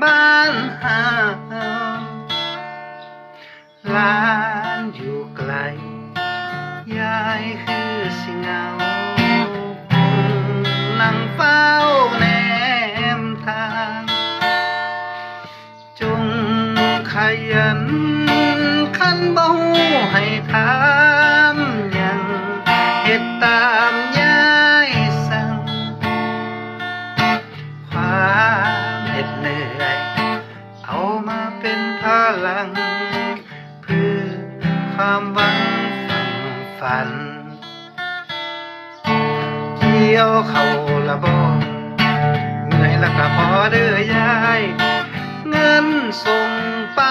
บ้านเฮาหลานอยู่ไกลยายคือสิเหงานั่งเฝ้าแนมทางจงขยันคันบ่ฮู้ให้ถามหยังเฮ็ดตามยายสั่งความเหน็ดเหนื่อยเอามาเป็นพลังเพื่อความหวังฝันเกี่ยวเข้าละบ่เหนื่อยแล้วก็พอเด้อยายเงินส่งไป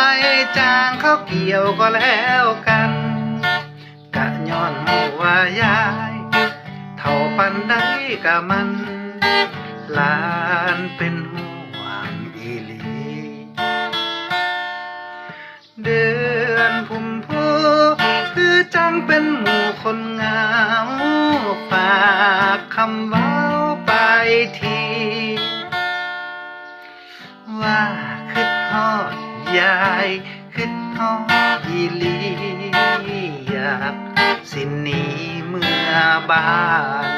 จ้างเขาเกี่ยวก็แล้วกันกะย้อนหูว่ายายเท่าปันใดกะมันหลานเป็นห่วงอีหลีเดือนพุ่มพวงคือจังเป็นหมู่คนเหงาฝากคำเว้าไปทีว่าคิดฮอดยายคิดฮอดอีหลีอยากสิหนีเมื่อบ้าน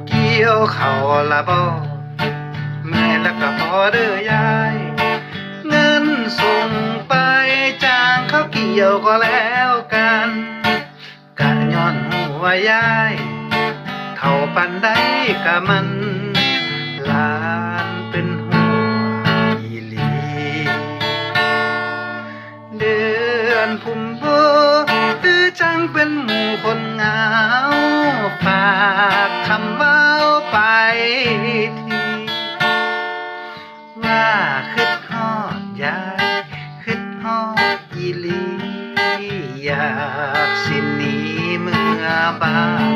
เกี่ยวเขาละบ่เมื่อยแล้วก็พอเด้อยายเงินส่งไปจ้างเขาเกี่ยวก็แล้วกันกะย้อนหูว่ายายเท่าปันใดกะมันหลานเป็นห่วงอีหลีเดือนพุ่มพวงคือจังเป็นหมู่คนเหงาฝากคำเว้าไปทีว่าคิดฮอดยายคิดฮอดอีหลีอยากสิหนีเมื่อบ้าน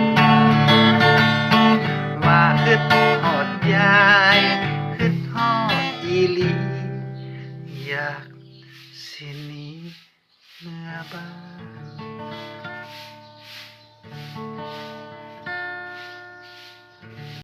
ว่าคิดฮอดยายคิดฮอดอีหลีอยากสิหนีเมื่อบ้าน